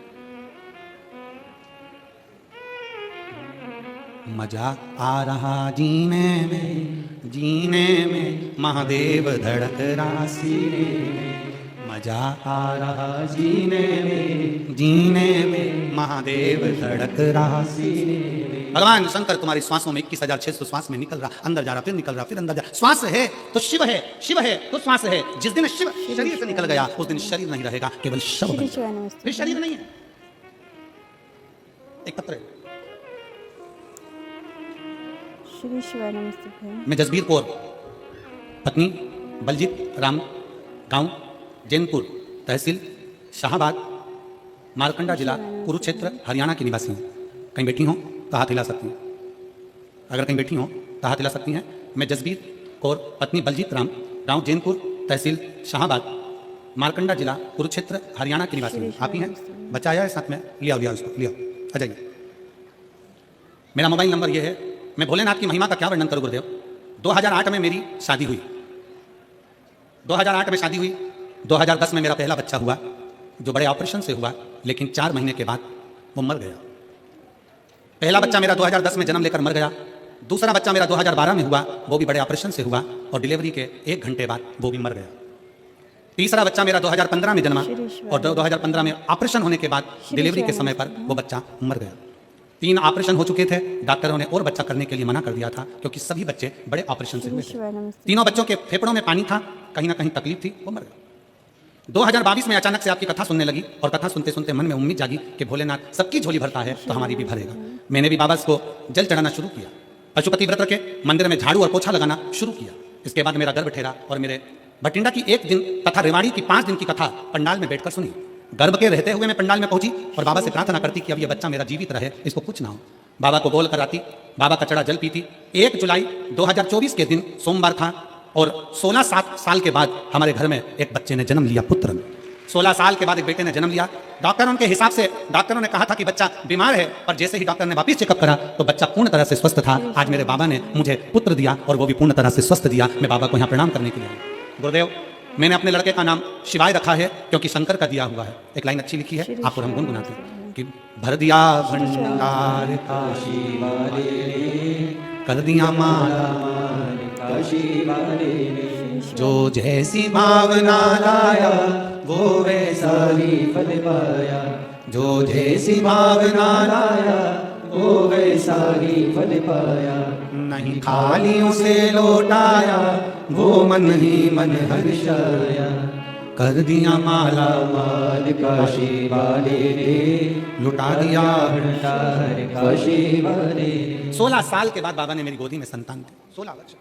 मजा आ रहा जीने में महादेव धड़क रहा सीने में, मजा आ रहा जीने में महादेव धड़क रहा सीने में। भगवान शंकर तुम्हारी श्वासों में 21,600 श्वास में निकल रहा, अंदर जा रहा, फिर निकल रहा, फिर अंदर जा रहा। श्वास है तो शिव है, शिव है तो श्वास है। जिस दिन शिव शरीर से निकल गया उस दिन शरीर नहीं रहेगा, केवल शव बन जाएगा, फिर शरीर नहीं है। एक पत्र है, मैं जसबीर कौर, पत्नी बलजीत राम, गांव जैनपुर, तहसील शाहबाद, मारकंडा जिला, कुरुक्षेत्र, हरियाणा की निवासी हूँ। कहीं बैठी हो तो हाथ हिला सकती हैं, अगर कहीं बैठी हो तो हाथ हिला सकती हैं। मैं जसबीर कौर, पत्नी बलजीत राम, गांव जैनपुर, तहसील शाहबाद, मारकंडा जिला, कुरुक्षेत्र, हरियाणा की निवासी हूँ। आप ही हैं? बच्चा आया है साथ में, लिया उसको, लिया आ जाइए। मेरा मोबाइल नंबर ये है। मैं भोलेनाथ की महिमा का क्या वर्णन करूं गुरुदेव। 2008 में मेरी शादी हुई, 2008 में शादी हुई, 2010 में मेरा पहला बच्चा हुआ, जो बड़े ऑपरेशन से हुआ, लेकिन 4 महीने के बाद वो मर गया। पहला बच्चा मेरा 2010 में जन्म लेकर मर गया, दूसरा बच्चा मेरा 2012 में हुआ, वो भी बड़े ऑपरेशन से हुआ और डिलीवरी के 1 घंटे बाद वो भी मर गया। तीसरा बच्चा मेरा 2015 में जन्मा और 2015 में ऑपरेशन होने के बाद डिलीवरी के समय पर वो बच्चा मर गया। 3 ऑपरेशन हो चुके थे, डॉक्टरों ने और बच्चा करने के लिए मना कर दिया था, क्योंकि सभी बच्चे बड़े ऑपरेशन से हुए थे। तीनों बच्चों के फेफड़ों में पानी था, कहीं ना कहीं तकलीफ थी, वो मर गया। 2022 में अचानक से आपकी कथा सुनने लगी और कथा सुनते सुनते मन में उम्मीद जागी कि भोलेनाथ सबकी झोली भरता है तो हमारी भी भरेगा। मैंने भी बाबा को जल चढ़ाना शुरू किया, पशुपति व्रत रखे, मंदिर में झाड़ू और पोछा लगाना शुरू किया। इसके बाद मेरा गर्भ ठहरा और मेरे भटिंडा की 1 दिन तथा रेवाड़ी की 5 दिन की कथा पंडाल में बैठकर सुनी। गर्भ के रहते हुए मैं पंडाल में पहुंची और बाबा से प्रार्थना करती कि अब ये बच्चा मेरा जीवित रहे, इसको कुछ ना हो। बाबा को बोल कर आती, बाबा का चढ़ा जल पीती। 1 जुलाई 2024 के दिन सोमवार था और 16 साल के बाद हमारे घर में एक बच्चे ने जन्म लिया, पुत्र ने। 16 साल के बाद एक बेटे ने जन्म लिया। डॉक्टरों के हिसाब से डॉक्टरों ने कहा था कि बच्चा बीमार है, पर जैसे ही डॉक्टर ने वापस चेकअप करा तो बच्चा पूर्ण तरह से स्वस्थ था। आज मेरे बाबा ने मुझे पुत्र दिया और वो भी पूर्ण तरह से स्वस्थ दिया। मैं बाबा को यहाँ प्रणाम करने के लिए आया। गुरुदेव, मैंने अपने लड़के का नाम शिवाय रखा है क्योंकि शंकर का दिया हुआ है। एक लाइन अच्छी लिखी है, आपको हम गुनगुनाते हैं कि भर दिया भंडार का कर दिया माला जो जैसी भावना लाया वो वैसा ही फल पाया, जो जैसी भावना लाया वो वैसा ही फल पाया। नहीं खालियों से लौटाया वो मन ही मन हर्षाया, कर दिया माला माल काशी वाले ने, लुटा दिया भंडार काशी वाले। 16 साल के बाद बाबा ने मेरी गोदी में संतान दी। 16 वर्ष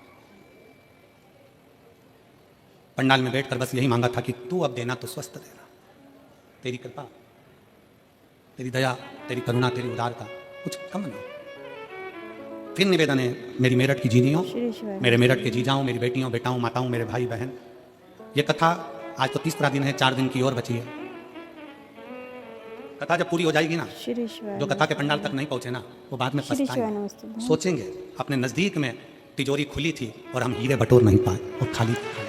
पंडाल में बैठकर बस यही मांगा था कि तू अब देना तो स्वस्थ देना, तेरी कृपा, तेरी दया, तेरी करुणा, तेरी उदारता, कुछ कम नहीं। फिर निवेदन है मेरी मेरठ की जीनियों, मेरे मेरठ के जीजाओं, मेरी बेटियों बेटाओं, माताओं, मेरे भाई बहन, ये कथा आज तो 30 दिन है, 4 दिन की और बची है। कथा जब पूरी हो जाएगी ना, जो कथा के पंडाल तक नहीं पहुंचे ना, वो बाद में पछताएंगे, सोचेंगे अपने नजदीक में तिजोरी खुली थी और हम हीरे बटोर नहीं पाए और खाली थी।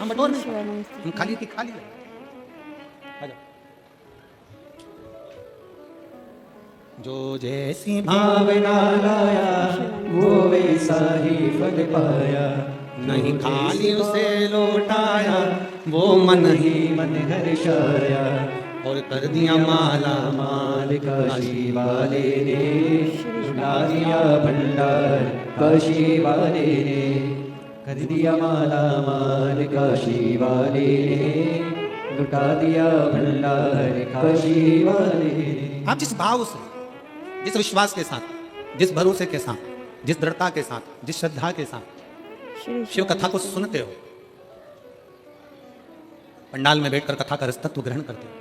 हम बटोर नहीं, हम खाली की खाली है। जो जैसी भावना लाया वो वैसा ही फल पाया, नहीं खाली उसे लौटाया वो मन ही मन हर्षाया, और कर दिया माला माल काशी वाले ने, लुटा दिया भंडार काशी वाले ने, कर दिया माला माल काशी वाले ने, लुटा दिया भंडार काशी वाले ने। आप जिस भाव से, जिस विश्वास के साथ, जिस भरोसे के साथ, जिस दृढ़ता के साथ, जिस श्रद्धा के साथ शिव कथा को सुनते हो, पंडाल में बैठकर कथा का रसतत्व ग्रहण करते हो,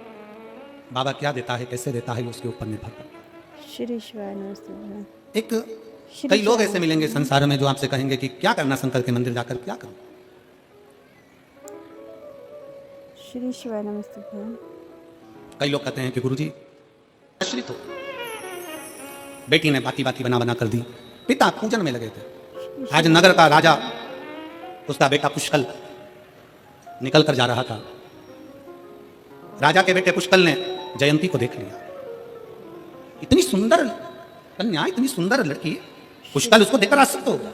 बाबा क्या देता है, कैसे देता है, उसके ऊपर निर्भर करता है। एक कई लोग ऐसे मिलेंगे संसार में जो आपसे कहेंगे कि क्या करना शंकर के मंदिर जाकर, क्या करूं। श्री शिवाय नमस्ते। कई लोग कहते हैं कि गुरुजी आश्रित हो। बेटी ने बाती बाती बना बना कर दी, पिता पूजन में लगे थे। आज नगर का राजा, उसका बेटा पुष्कल निकल कर जा रहा था। राजा के बेटे पुष्कल ने जयंती को देख लिया। इतनी सुंदर कन्या, इतनी सुंदर लड़की, पुष्कल उसको देखकर आसक्त हो गया।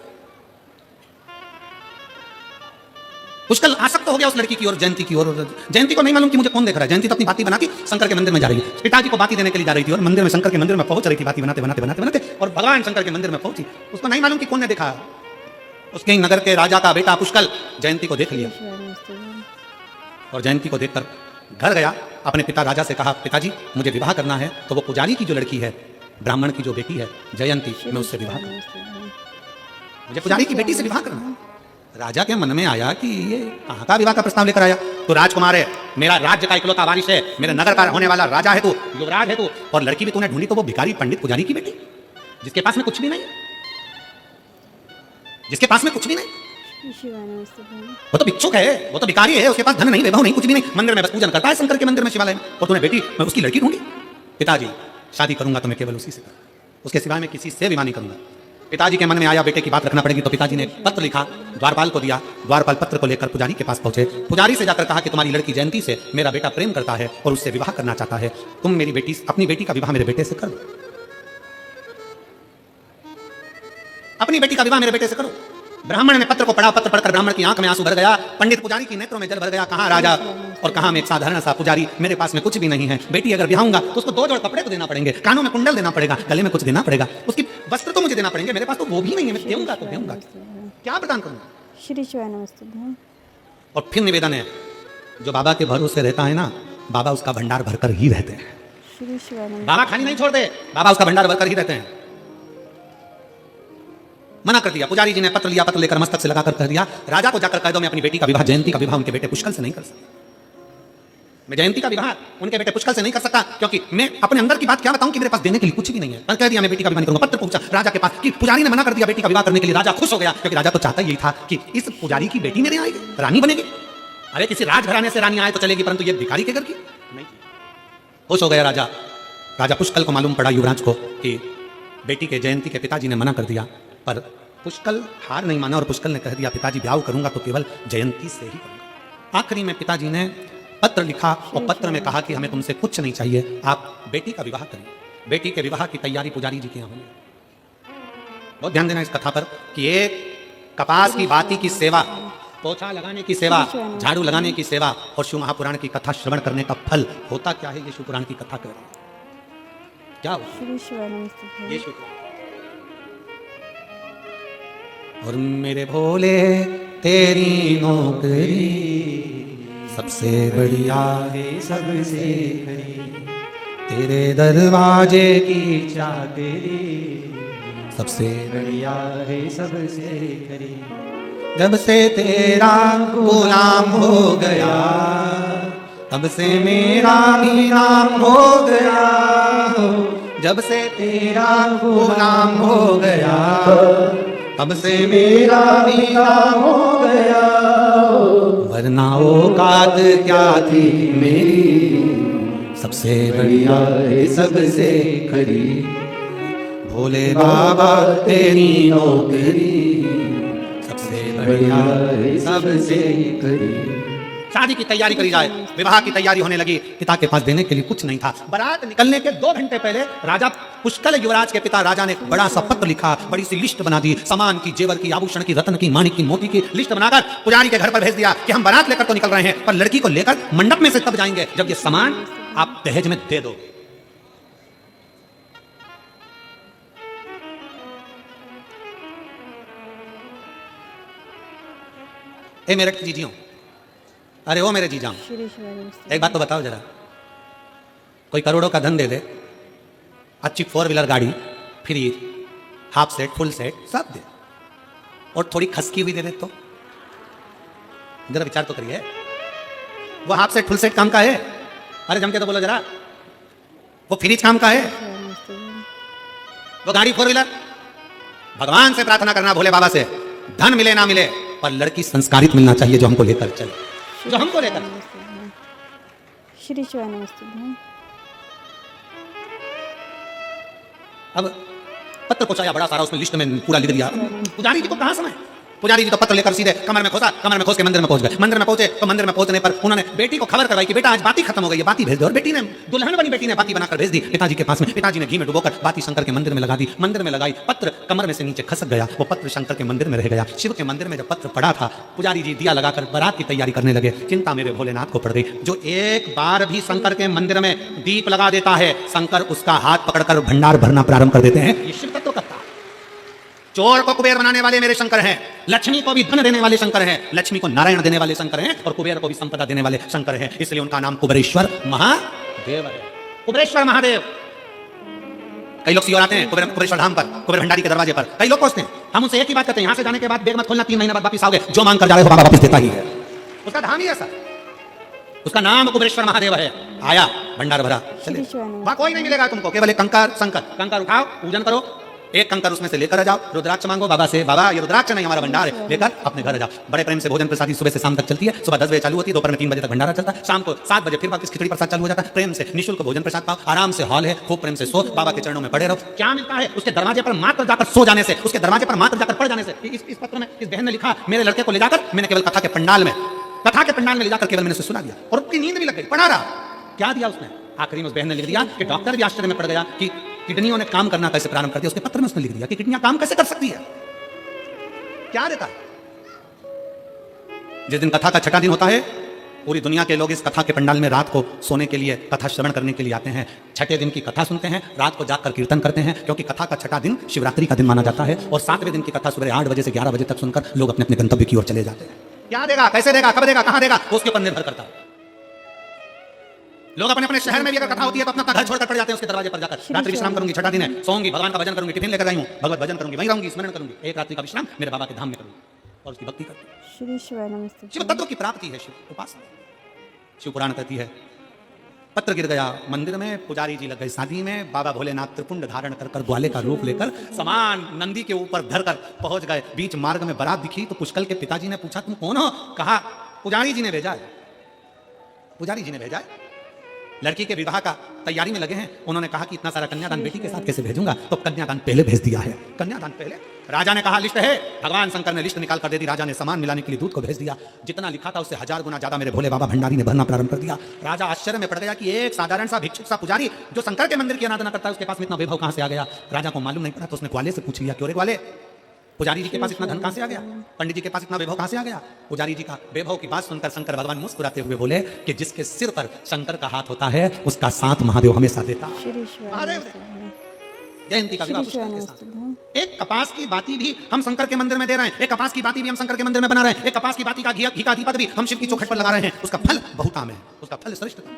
पुष्कल आसक्त हो गया उस लड़की की और जयंती की ओर। जयंती को नहीं मालूम कि मुझे कौन देख रहा है। जयंती तो अपनी बाती बना के शंकर के मंदिर में जा रही है। पिताजी को बाती देने के लिए जा रही थी और मंदिर में, शंकर के मंदिर में पहुंच रही थी, बाती बनाते बनाते बनाते बनाते, और भगवान शंकर के मंदिर में पहुंची। उसको नहीं मालूम कि कौन ने देखा। उसके नगर के राजा का बेटा पुष्कल जयंती को देख लिया और जयंती को देखकर घर गया। अपने पिता राजा से कहा, पिताजी मुझे विवाह करना है। तो वो पुजारी की जो लड़की है, ब्राह्मण की जो बेटी है जयंती, मैं उससे विवाह करूं, मुझे पुजारी की बेटी से विवाह करना है। राजा के मन में आया कि ये कहाँ का विवाह का प्रस्ताव लेकर आया। तो राजकुमार है, मेरा राज्य का इकलौता वारिस है, मेरे नगर का होने वाला राजा है तू, युवराज है तू, और लड़की भी तूने ढूंढी तो वो भिखारी पंडित पुजारी की बेटी, जिसके पास में कुछ भी नहीं, जिसके पास में कुछ भी नहीं। वो तो भिक्षुक है, वो तो भिखारी है, उसके पास धन नहीं, वैभव नहीं, कुछ भी नहीं, मंदिर में बस पूजन करता है शंकर के मंदिर में, शिवालय में, और तूने बेटी, मैं उसकी लड़की ढूंढी। पिताजी शादी करूंगा तो मैं केवल उसी से करूंगा, उसके सिवाय मैं किसी से विवाह नहीं करूंगा। पिताजी के मन में आया बेटे की बात रखना पड़ेगी। तो पिताजी ने पत्र लिखा, द्वारपाल को दिया। द्वारपाल पत्र को लेकर पुजारी के पास पहुंचे। पुजारी से जाकर कहा कि तुम्हारी लड़की जयंती से मेरा बेटा प्रेम करता है और उससे विवाह करना चाहता है, तुम मेरी बेटी, अपनी बेटी का विवाह मेरे बेटे से करो, अपनी बेटी का विवाह मेरे बेटे से करो। ब्राह्मण ने पत्र को पढ़ा। पत्र पढ़कर ब्राह्मण की आंख में आंसू भर गया, पंडित पुजारी की नेत्रों में जल भर गया। कहाँ राजा और कहाँ मैं एक साधारण सा पुजारी, मेरे पास में कुछ भी नहीं है। बेटी अगर ब्याहूंगा तो उसको 2 जोड़ कपड़े तो देना पड़ेंगे, कानों में कुंडल देना पड़ेगा, गले में कुछ देना पड़ेगा, उसकी वस्त्र तो मुझे देना पड़ेंगे, मेरे पास तो वो भी नहीं है। मैं देऊंगा तो देऊंगा, क्या प्रदान करूंगा। श्री शिवाय नमस्ते। और फिर निवेदन है, जो बाबा के भरोसे रहता है ना, बाबा उसका भंडार भरकर ही रहते हैं। श्री शिवाय नमस्ते। बाबा खाली नहीं छोड़ते, बाबा उसका भंडार भरकर ही रहते हैं। मना कर दिया। पुजारी जी ने पत्र लिया, पत्र लेकर मस्तक से लगाकर कह दिया, राजा को जाकर कह दो मैं अपनी बेटी का विवाह, जयंती का विवाह उनके बेटे पुष्कल से नहीं कर सकता। मैं जयंती का विवाह उनके बेटे पुष्कल से नहीं कर सकता, क्योंकि मैं अपने अंदर की बात क्या बताऊं कि मेरे पास देने के लिए कुछ भी नहीं है। कह दिया मैं बेटी का विवाह नहीं करूंगा। पत्र पहुंचा राजा के पास कि पुजारी ने मना कर दिया बेटी का विवाह करने के लिए। राजा खुश हो गया, क्योंकि राजा तो चाहता यही था कि इस पुजारी की बेटी मेरे आएगी, रानी बनेगी। अरे किसी राजघराने से रानी आए तो चलेगी, परंतु ये भिखारी के घर की नहीं। खुश हो गया राजा। राजा पुष्कल को मालूम पड़ा युवराज को कि बेटी के जयंती के पिताजी ने मना कर दिया, पर पुष्कल हार नहीं माना और पुष्कल ने कह दिया पिताजी ब्याह करूंगा तो केवल जयंती से ही करूंगा। आखिरी में पिताजी ने पत्र लिखा और पत्र में कहा कि हमें तुमसे कुछ नहीं चाहिए, आप बेटी का विवाह करिए। बेटी के विवाह की तैयारी पुजारी जी के यहाँ होगी। बहुत ध्यान देना इस कथा पर कि एक कपास की बाती की सेवा, पोछा लगाने की सेवा, झाड़ू लगाने की सेवा और शिव महापुराण की कथा श्रवण करने का फल होता क्या है, ये शिव पुराण की कथा कह रही है। क्या हुआ? श्री शिवाय नमस्ते। ये शिव पुराण। और मेरे भोले तेरी नौकरी सबसे बढ़िया है सबसे खरी, तेरे दरवाजे की चादरी सबसे बढ़िया है सबसे खरी। जब से तेरा गुलाम हो गया तब से मेरा भी नाम हो गया, जब से तेरा गुलाम हो गया तब से मेरा भी नाम हो गया। वरना औकात क्या थी मेरी, सबसे बढ़िया है सबसे खरी, भोले बाबा तेरी नौकरी सबसे बढ़िया है सबसे खरी। शादी की तैयारी करी जाए, विवाह की तैयारी होने लगी। पिता के पास देने के लिए कुछ नहीं था। बारात निकलने के 2 घंटे पहले राजा पुष्कल युवराज के पिता राजा ने बड़ा सा पत्र लिखा, बड़ी सी लिस्ट बना दी, सामान की, जेवर की, आभूषण की, रत्न की, माणिक की, मोती की लिस्ट बनाकर पुजारी के घर पर भेज दिया कि हम बारात लेकर तो निकल रहे हैं, पर लड़की को लेकर मंडप में से तब जाएंगे जब ये सामान आप दहेज में दे दो। ए मेरठ की जीजियों, अरे ओ मेरे जीजाओं, श्री शिवाय नमस्ते। एक बात तो बताओ जरा, कोई करोड़ों का धन दे दे, अच्छी 4 व्हीलर गाड़ी, fridge, half set, full set सब दे, और थोड़ी खसकी हुई दे दे तो जरा विचार तो करिए। वो हाफ सेट फुल सेट काम का है? अरे जम के तो बोलो जरा। वो फ्रिज काम का है? वो गाड़ी 4 व्हीलर? भगवान से प्रार्थना करना, भोले बाबा से, धन मिले ना मिले पर लड़की संस्कारित मिलना चाहिए जो हमको लेकर चले, जो हमको लेकर। श्री शिवाय नमस्ते। अब पत्र पहुंचाया बड़ा सारा, उसमें लिस्ट में पूरा लिख दिया। पुजारी जी को कहां समय? पुजारी जी तो पत्र लेकर सीधे कमर में खोसा, कमर में खोस के मंदिर में पहुंच गए। मंदिर में पहुंचे तो मंदिर में पहुंचने पर उन्होंने बेटी को खबर करवाई कि बेटा आज बाती खत्म हो गई है, बाती भेज दो। और बेटी ने, दुल्हन बनी बेटी ने बाती बनाकर भेज दी पिताजी के पास में। पिताजी ने घी में डुबोकर बाती शंकर के मंदिर में लगा दी। मंदिर में लगाई, पत्र कमर में से नीचे खसक गया, वो पत्र शंकर के मंदिर में रह गया। शिव के मंदिर में जब पत्र पड़ा था, पुजारी जी दिया लगाकर बारात की तैयारी करने लगे। चिंता मेरे भोलेनाथ को पड़ गई। जो एक बार भी शंकर के मंदिर में दीप लगा देता है, शंकर उसका हाथ पकड़कर भंडार भरना प्रारंभ कर देते हैं। ये शिव तत्व करता है। चोर को कुबेर बनाने वाले मेरे शंकर हैं, लक्ष्मी को भी धन देने वाले शंकर हैं, लक्ष्मी को नारायण देने वाले शंकर हैं, और कुबेर को भी संपदा देने वाले शंकर हैं। इसलिए उनका नाम कुबेरेश्वर महादेव है। कुबेरेश्वर महादेव। कई लोग सियोर आते हैं कुबेरेश्वर धाम पर, कुबेर भंडारी के दरवाजे पर, कई लोग पहुंचते हैं। हम उनसे एक ही बात कहते हैं, यहां से जाने के बाद बैग मत खोलना, 3 महीने बाद वापस आओगे, जो मांग कर जा रहे हो बाबा वापस देता ही है। उसका धाम ही ऐसा, उसका नाम कुबेरेश्वर महादेव है। आया भंडार भरा, चले। वहां कोई नहीं मिलेगा तुमको, केवल एक कंकर शंकर। कंकर उठाओ, पूजन करो, एक कंकर उसमें से लेकर आ जाओ, रुद्राक्ष मांगो बाबा से, बाबा ये रुद्राक्ष नहीं हमारा भंडार है, लेकर अपने घर आ जाओ। बड़े प्रेम से भोजन प्रसादी सुबह से शाम तक चलती है। सुबह 10 बजे चालू होती है, दोपहर में 3 बजे तक भंडारा चलता है, शाम को 7 बजे फिर वापस खिचड़ी प्रसाद चालू हो जाता है। प्रेम से निःशुल्क भोजन प्रसाद पाओ, आराम से हॉल है, खूब प्रेम से सो, बाबा के चरणों में पड़े रहो। क्या मिलता है? उसके दरवाजे पर मात्र जाकर सो जाने से, उसके दरवाजे पर मात्र जाकर पड़ जाने से। इस पत्र में इस बहन ने लिखा, मेरे लड़के को ले जाकर मैंने केवल कथा के पंडाल में ले जाकर केवल मैंने उसे सुना दिया और उसकी नींद भी लग गई, पढ़ा रहा। क्या दिया उसने? आखिरी में उस बहन ने लिख दिया कि डॉक्टर भी आश्चर्य में पड़ गया कि किडनियों ने काम करना कैसे प्रारंभ कर दिया। उसके पत्र में उसने लिख दिया कि किडनियां काम कैसे कर सकती है। क्या देता है? जिस दिन कथा का 6ठा दिन होता है, पूरी दुनिया के लोग इस कथा के पंडाल में रात को सोने के लिए, कथा श्रवण करने के लिए आते हैं। 6ठे दिन की कथा सुनते हैं, रात को जाकर कीर्तन करते हैं, क्योंकि कथा का 6ठा दिन शिवरात्रि का दिन माना जाता है। और 7वें दिन की कथा सुबह 8 बजे से 11 बजे तक सुनकर लोग अपने अपने गंतव्य की ओर चले जाते हैं। क्या देगा, कैसे देगा, कब देगा, कहां देगा, उसके ऊपर निर्भर करता है। लोग अपने अपने शहर में भी अगर कथा होती है तो अपना घर छोड़कर पड़ जाते हैं उसके दरवाजे पर जाकर। रात्रि विश्राम करूंगी, 6ठा दिन है, सोऊंगी, भगवान का भजन करूंगी, टिफिन लेकर आई हूं, भगवत भजन करूंगी, वहीं रहूंगी, स्मरण करूंगी, एक रात्रि का विश्राम मेरे बाबा के धाम में करूंगी और उसकी भक्ति करूंगी। श्री शिवाय नमस्ते। शिव तत्व की प्राप्ति है, शिव उपासना। शिव पुराण कहती है, पत्र गिर गया मंदिर में, पुजारी जी लग गए शादी में, बाबा भोलेनाथ त्रिपुंड धारण कर ग्वाले का रूप लेकर सामान नंदी के ऊपर धरकर पहुंच गए। बीच मार्ग में बारात दिखी तो पुष्कल के पिताजी ने पूछा, तुम कौन हो? कहा पुजारी जी ने भेजा है, पुजारी जी ने भेजा है। लड़की के विवाह का तैयारी में लगे हैं। उन्होंने कहा कि इतना सारा कन्यादान बेटी के साथ कैसे भेजूंगा, तो कन्यादान पहले भेज दिया है। कन्यादान पहले राजा ने कहा लिस्ट है, भगवान शंकर ने लिस्ट निकाल कर दे दी। राजा ने सामान मिलाने के लिए दूध को भेज दिया। जितना लिखा था उससे 1000 गुना ज्यादा मेरे भोले बाबा भंडारी ने भरना प्रारंभ कर दिया। राजा आश्चर्य में पड़ गया कि एक साधारण सा भिक्षुक सा पुजारी जो शंकर के मंदिर की आराधना करता है, उसके पास में इतना वैभव कहां से आ गया। राजा को मालूम नहीं पड़ा, तो उसने ग्वाले से पूछ लिया, क्यों रे ग्वाले, पुजारी जी के पास इतना धन कहां से आ गया, पंडित जी के पास इतना वैभव कहां से आ गया। पुजारी जी का वैभव की बात सुनकर शंकर भगवान मुस्कुराते हुए बोले कि जिसके सिर पर शंकर का हाथ होता है उसका साथ महादेव हमेशा देता है। श्री शिवाय नमस्तुभ्यं। जयंती का विवाह श्री शिवाय पुष्कर के साथ। नमस्तुभ्यं। एक कपास की बाती भी हम शंकर के मंदिर में दे रहे हैं, एक कपास की बाती भी हम शंकर के मंदिर में बना रहे हैं, एक कपास की बाती का घी का दीपक भी हम शिव की चौखट पर लगा रहे हैं। उसका फल बहुताम है, उसका फल श्रेष्ठतम है।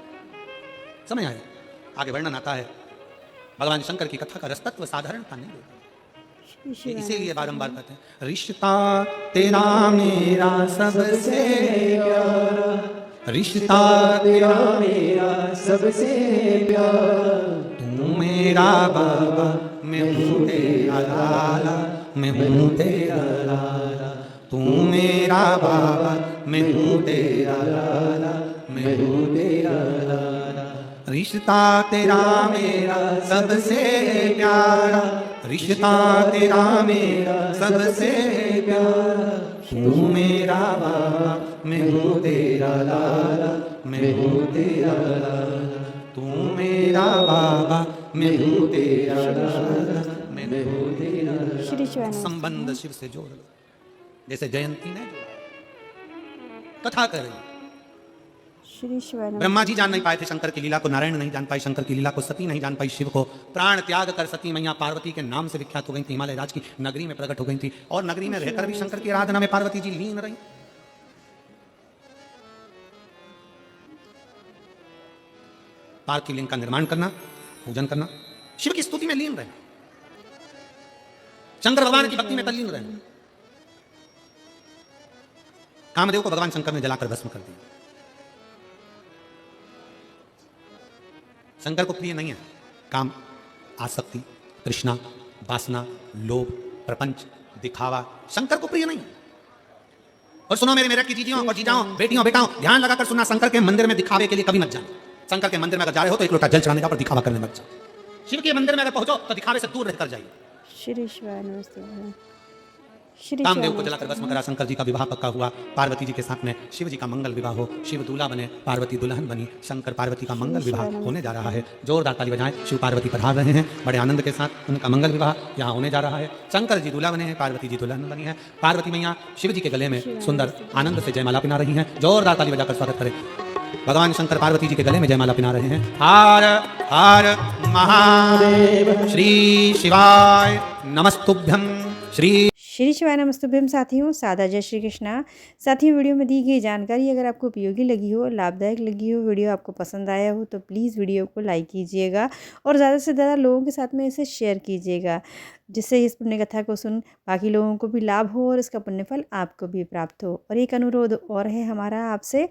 समय आए आगे वर्णन आता है। भगवान शंकर की कथा का रसतत्व साधारणता नहीं होता, श्री शिवाय इसीलिए बारंबार कहते हैं रिश्ता तेरा मेरा सबसे प्यारा, रिश्ता तेरा मेरा सबसे प्यारा, तू मेरा बाबा मैं हूँ तेरा लाला, मैं हूँ तेरा लाला, तू मेरा बाबा मैं हूँ तेरा लाला, मैं हूँ तेरा लाला। रिश्ता तेरा मेरा सबसे प्यारा, रिश्ता तेरा मेरा सबसे प्यारा, तू मेरा बाबा मैं हूँ तेरा लाला, मैं हूँ तेरा लाला, तू मेरा बाबा मैं हूँ तेरा लाला, मैं हूँ तेरा लाला। श्री शिवाय नमस्तुभ्यं। संबंध शिव से जोड़ लो, जैसे जयंती ने कथा कर रही। श्री शिवाय नमस्तुभ्यं। ब्रह्मा जी जान नहीं पाए थे शंकर की लीला को, नारायण नहीं जान पाई शंकर की लीला को, सती नहीं जान पाई शिव को। प्राण त्याग कर सती मैया पार्वती के नाम से विख्यात हो गई थी, हिमालय राज की नगरी में प्रकट हो गई थी, और नगरी में रहकर भी शंकर की आराधना में पार्वती जी लीन रही। पार्थ की लिंग का निर्माण करना, पूजन करना, शिव की स्तुति में लीन रहना, शंकर भगवान की भक्ति में तल्लीन रहना। कामदेव को भगवान शंकर ने जलाकर भस्म कर दिया। शंकर को प्रिय नहीं है काम, आसक्ति, तृष्णा, वासना, लोभ, प्रपंच, दिखावा, शंकर को प्रिय नहीं है। और सुनो मेरे मेरठ की जीजियों और जीजाओं, बेटियों बेटाओं, ध्यान लगाकर सुनना, शंकर के मंदिर में दिखावे के लिए कभी मत जाना। शंकर के मंदिर में अगर जा रहे हो तो एक लोटा जल चढ़ाने का, पर दिखावा करने मत जाओ। शिव के मंदिर में अगर पहुंचो तो दिखावे से दूर रहकर जाइए। श्री शिवाय नमस्तुभ्यं। श्री कामदेव शिवाय को जलाकर भस्म करा, शंकर जी का विवाह पक्का हुआ। पार्वती जी के साथ में शिव जी का मंगल विवाह हो, शिव दूल्हा बने, पार्वती दुल्हन बनी, शंकर पार्वती का मंगल विवाह होने जा रहा है। जोरदार ताली बजाएं, शिव पार्वती पधार रहे हैं, बड़े आनंद के साथ उनका मंगल विवाह यहाँ होने जा रहा है। शंकर जी दूल्हा बने हैं, पार्वती जी दुल्हन बनी है। पार्वती मैया शिव जी के गले में सुंदर आनंद से जयमाला पिना रही हैं। जोरदार ताली बजाकर स्वागत करें। भगवान शंकर पार्वती जी के गले में जयमाला पिना रहे हैं। हर हर महादेव, श्री शिवाय नमस्तुभ्यं। श्री शिवाय नमस्तुभ्यं। साथियों, सादा जय श्री कृष्णा। साथियों, वीडियो में दी गई जानकारी अगर आपको उपयोगी लगी हो, लाभदायक लगी हो, वीडियो आपको पसंद आया हो, तो प्लीज़ वीडियो को लाइक कीजिएगा और ज़्यादा से ज़्यादा लोगों के साथ में इसे शेयर कीजिएगा, जिससे इस पुण्य कथा को सुन बाकी लोगों को भी लाभ हो और इसका पुण्य फल आपको भी प्राप्त हो। और एक अनुरोध और है हमारा आपसे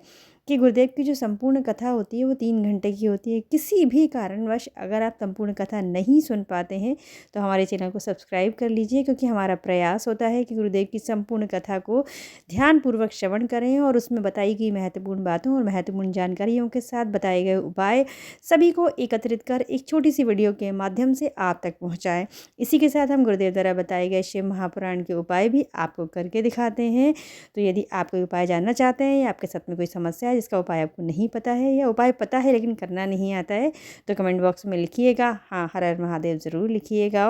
कि गुरुदेव की जो संपूर्ण कथा होती है वो 3 घंटे की होती है। किसी भी कारणवश अगर आप संपूर्ण कथा नहीं सुन पाते हैं तो हमारे चैनल को सब्सक्राइब कर लीजिए, क्योंकि हमारा प्रयास होता है कि गुरुदेव की संपूर्ण कथा को ध्यानपूर्वक श्रवण करें और उसमें बताई गई महत्वपूर्ण बातों और महत्वपूर्ण जानकारियों के साथ बताए गए उपाय सभी को एकत्रित कर एक छोटी सी वीडियो के माध्यम से आप तक पहुँचाएँ। इसी के साथ हम गुरुदेव द्वारा बताए गए शिव महापुराण के उपाय भी आपको करके दिखाते हैं। तो यदि आप कोई उपाय जानना चाहते हैं या आपके साथ में कोई समस्या जिसका उपाय आपको नहीं पता है या उपाय पता है लेकिन करना नहीं आता है, तो कमेंट बॉक्स में लिखिएगा, हाँ हर हर महादेव ज़रूर लिखिएगा।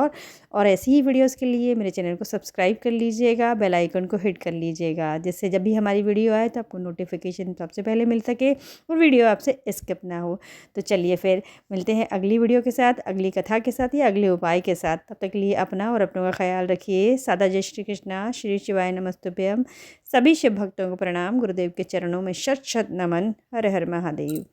और ऐसी ही वीडियोस के लिए मेरे चैनल को सब्सक्राइब कर लीजिएगा, बेल आइकन को हिट कर लीजिएगा, जिससे जब भी हमारी वीडियो आए तो आपको नोटिफिकेशन सबसे पहले मिल सके और वीडियो आपसे स्किप ना हो। तो चलिए फिर मिलते हैं अगली वीडियो के साथ, अगली कथा के साथ या अगले उपाय के साथ। तब तक के लिए अपना और अपनों का ख्याल रखिए। सादा जय श्री कृष्णा। श्री शिवाय नमस्तुभ्यं। सभी शिव भक्तों को प्रणाम। गुरुदेव के चरणों में शत शत नमन। हर हर महादेव।